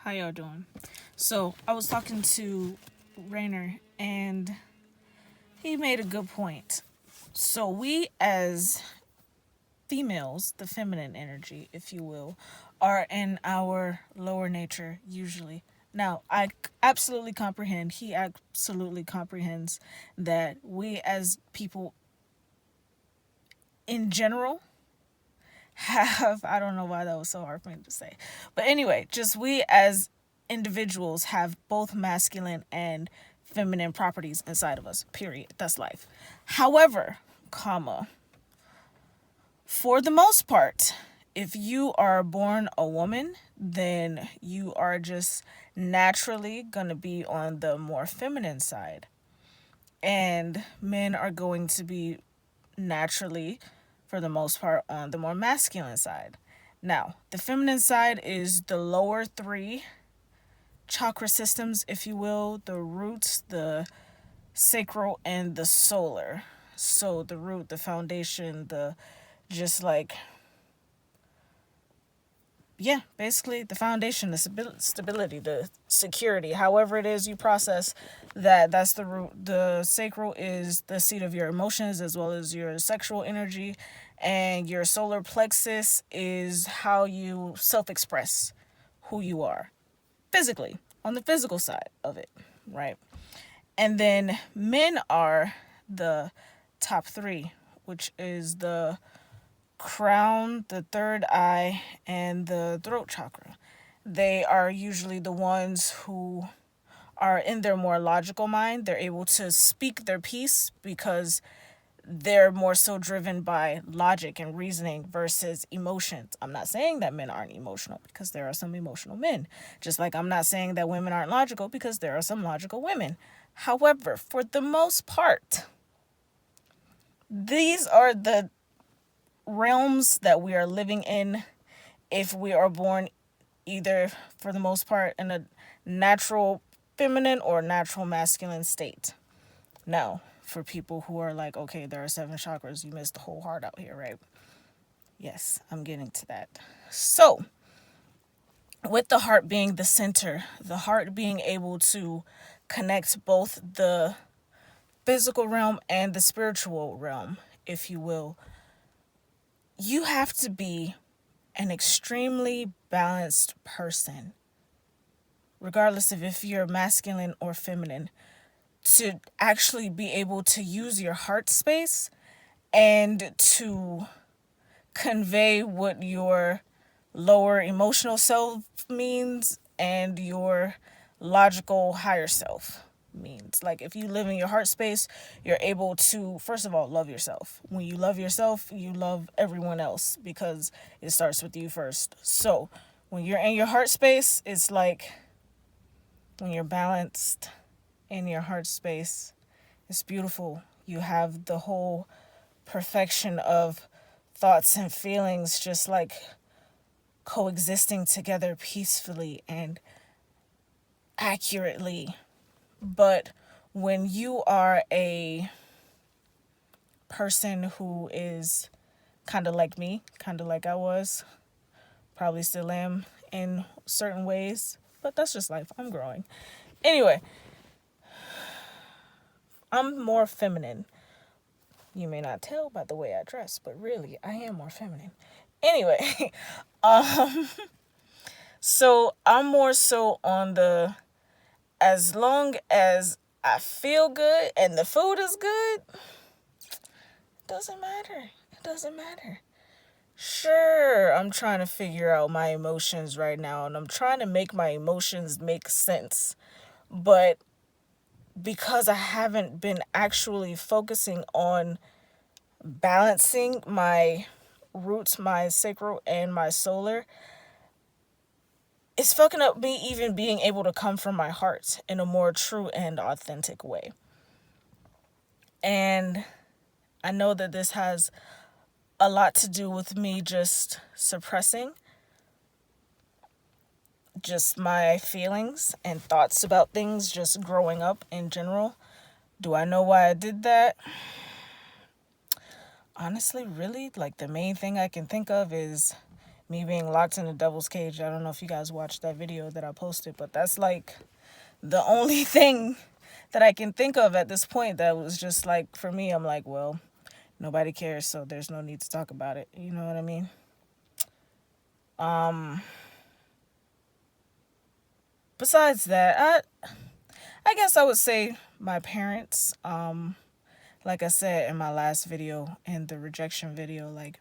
How y'all doing? So I was talking to Rainer, and he made a good point. So we as females, the feminine energy, if you will, are in our lower nature usually. Now, I absolutely comprehend, he absolutely comprehends that we as people in general have, I don't know why that was so hard for me to say. But anyway, just we as individuals have both masculine and feminine properties inside of us. Period. That's life. However, comma, for the most part, if you are born a woman, then you are just naturally going to be on the more feminine side. And men are going to be naturally, for the most part, on the more masculine side. Now, the feminine side is the lower three chakra systems, if you will, the roots, the sacral, and the solar. So the root, the foundation, the just like, yeah, basically the foundation, the stability, the security, however it is you process that, that's the root. The sacral is the seat of your emotions as well as your sexual energy, and your solar plexus is how you self-express who you are physically, on the physical side of it, right? And then men are the top three, which is the crown, the third eye, and the throat chakra. They are usually the ones who are in their more logical mind. They're able to speak their piece because they're more so driven by logic and reasoning versus emotions. I'm not saying that men aren't emotional, because there are some emotional men. Just like I'm not saying that women aren't logical, because there are some logical women. However, for the most part, these are the realms that we are living in if we are born either, for the most part, in a natural feminine or natural masculine state. Now, for people who are like, okay, there are seven chakras, you missed the whole heart out here, right? Yes, I'm getting to that. So, with the heart being the center, the heart being able to connect both the physical realm and the spiritual realm, if you will, you have to be an extremely balanced person, regardless of if you're masculine or feminine, to actually be able to use your heart space and to convey what your lower emotional self means and your logical higher self means. Like, if you live in your heart space, you're able to, first of all, love yourself. When you love yourself, you love everyone else because it starts with you first. So when you're in your heart space, it's like when you're balanced in your heart space, it's beautiful. You have the whole perfection of thoughts and feelings just like coexisting together peacefully and accurately. But when you are a person who is kind of like me, kind of like I was, probably still am in certain ways, but that's just life. I'm growing. Anyway, I'm more feminine. You may not tell by the way I dress, but really, I am more feminine. Anyway, so I'm more so on the, as long as I feel good and the food is good, it doesn't matter. It doesn't matter. Sure, I'm trying to figure out my emotions right now, and I'm trying to make my emotions make sense. But because I haven't been actually focusing on balancing my roots, my sacral, and my solar, it's fucking up me even being able to come from my heart in a more true and authentic way. And I know that this has a lot to do with me just suppressing just my feelings and thoughts about things just growing up in general. Do I know why I did that? Honestly, really, like, the main thing I can think of is me being locked in the devil's cage. I don't know if you guys watched that video that I posted, but that's like the only thing that I can think of at this point that was just like, for me, I'm like, well, nobody cares, so there's no need to talk about it. You know what I mean? Besides that, I guess I would say my parents, like I said in my last video, in the rejection video, like,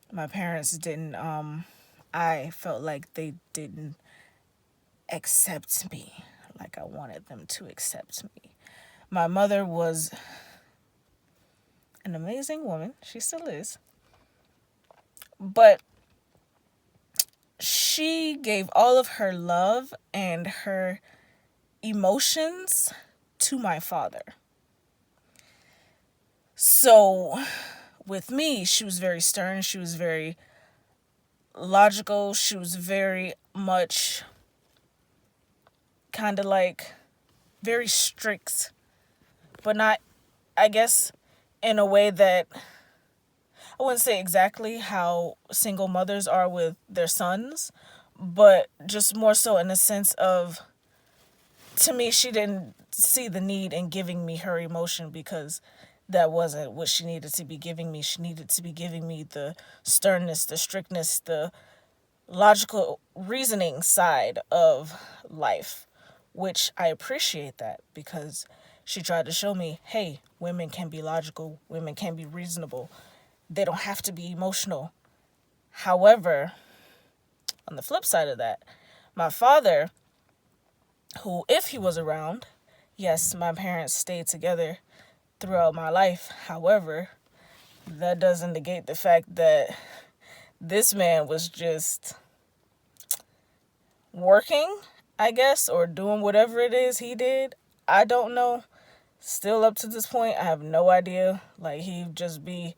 my parents didn't, I felt like they didn't accept me like I wanted them to accept me. My mother was an amazing woman. She still is. But she gave all of her love and her emotions to my father. So with me, she was very stern. She was very logical. She was very much kind of like very strict, but not, I guess, in a way that I wouldn't say exactly how single mothers are with their sons, but just more so in the sense of, to me, she didn't see the need in giving me her emotion because that wasn't what she needed to be giving me. She needed to be giving me the sternness, the strictness, the logical reasoning side of life, which I appreciate that because she tried to show me, hey, women can be logical, women can be reasonable. They don't have to be emotional. However, on the flip side of that, my father, who, if he was around, yes, my parents stayed together throughout my life. However, that doesn't negate the fact that this man was just working, I guess, or doing whatever it is he did. I don't know. Still up to this point, I have no idea. Like, he'd just be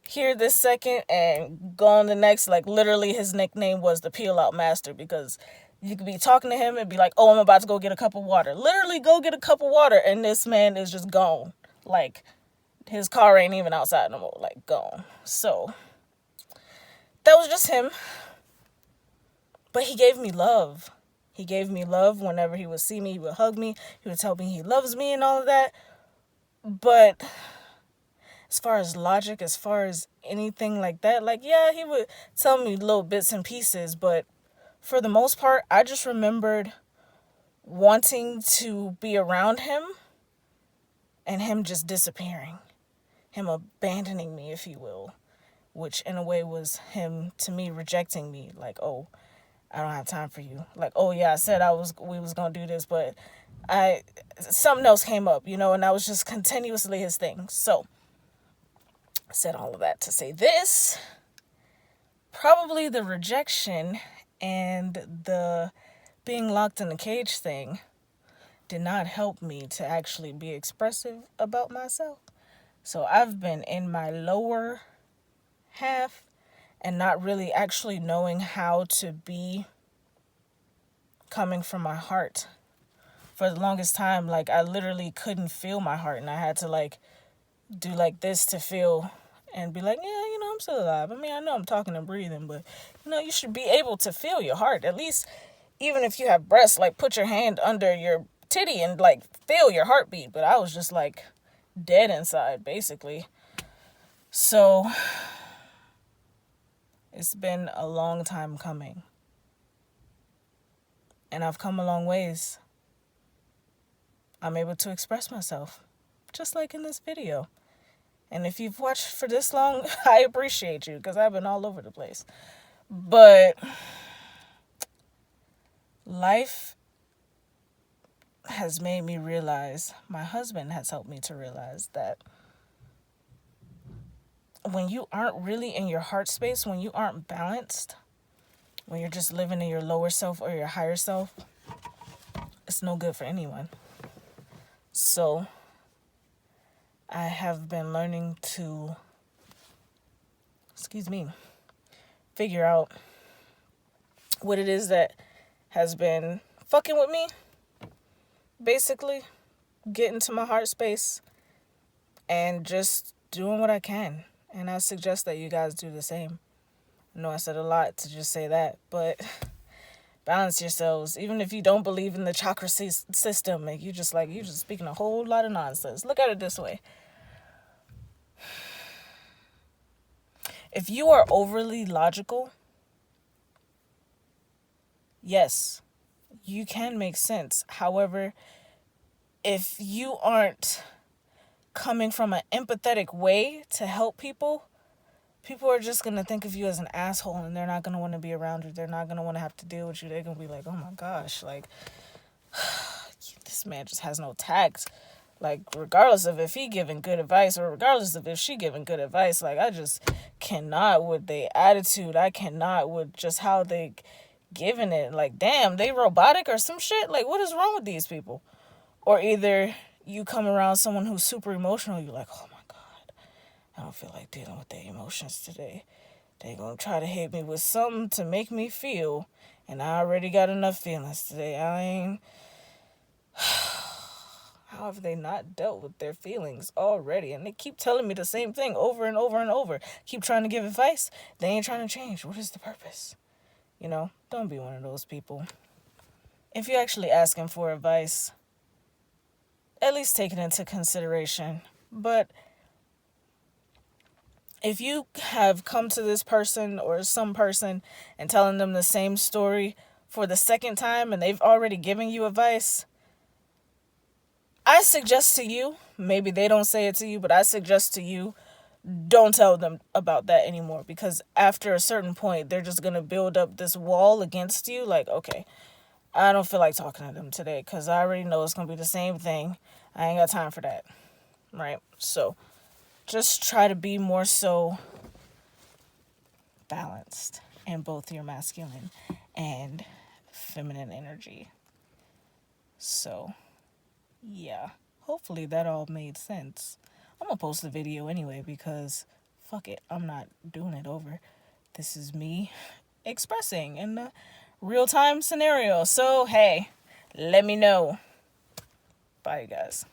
here this second and gone the next. Like, literally, his nickname was the peel out master because you could be talking to him and be like, oh, I'm about to go get a cup of water. Literally go get a cup of water, and this man is just gone. Like, his car ain't even outside no more. Like, gone. So, that was just him. But he gave me love. He gave me love whenever he would see me. He would hug me. He would tell me he loves me and all of that. But as far as logic, as far as anything like that, like, yeah, he would tell me little bits and pieces. But for the most part, I just remembered wanting to be around him and him just disappearing. Him abandoning me, if you will. Which in a way was him, to me, rejecting me. Like, oh, I don't have time for you. Like, oh yeah, I said we was gonna do this, but something else came up, and that was just continuously his thing. So I said all of that to say this. Probably the rejection and the being locked in a cage thing did not help me to actually be expressive about myself. So I've been in my lower half and not really actually knowing how to be coming from my heart. For the longest time, like, I literally couldn't feel my heart, and I had to, like, do like this to feel and be like, yeah, I'm still alive. I mean, I know I'm talking and breathing, but, you should be able to feel your heart. At least, even if you have breasts, like, put your hand under your titty and, like, feel your heartbeat. But I was just, like, dead inside, basically. So it's been a long time coming. And I've come a long ways. I'm able to express myself, just like in this video. And if you've watched for this long, I appreciate you, because I've been all over the place. But life has made me realize, my husband has helped me to realize that when you aren't really in your heart space, when you aren't balanced, when you're just living in your lower self or your higher self, it's no good for anyone. So I have been learning to, figure out what it is that has been fucking with me. Basically, get into my heart space and just doing what I can. And I suggest that you guys do the same. I know I said a lot to just say that, but balance yourselves. Even if you don't believe in the chakra system, and you just speaking a whole lot of nonsense. Look at it this way: if you are overly logical, yes, you can make sense. However, if you aren't coming from an empathetic way to help people, people are just going to think of you as an asshole, and they're not going to want to be around you. They're not going to want to have to deal with you. They're going to be like, oh my gosh, like, this man just has no tact. Like, regardless of if he giving good advice or regardless of if she giving good advice, like, I just cannot with their attitude. I cannot with just how they giving it. Like, damn, they robotic or some shit? Like, what is wrong with these people? Or either you come around someone who's super emotional, you're like, oh my God, I don't feel like dealing with their emotions today. They gonna try to hit me with something to make me feel, and I already got enough feelings today. I ain't... How have they not dealt with their feelings already? And they keep telling me the same thing over and over and over. Keep trying to give advice. They ain't trying to change. What is the purpose? You know, don't be one of those people. If you're actually asking for advice, at least take it into consideration. But if you have come to this person or some person and telling them the same story for the second time and they've already given you advice, I suggest to you, maybe they don't say it to you, but I suggest to you, don't tell them about that anymore, because after a certain point, they're just going to build up this wall against you. Like, okay, I don't feel like talking to them today because I already know it's going to be the same thing. I ain't got time for that. Right? So just try to be more so balanced in both your masculine and feminine energy. So, yeah. Hopefully that all made sense. I'm going to post the video anyway because fuck it. I'm not doing it over. This is me expressing in the real-time scenario. So, hey, let me know. Bye, you guys.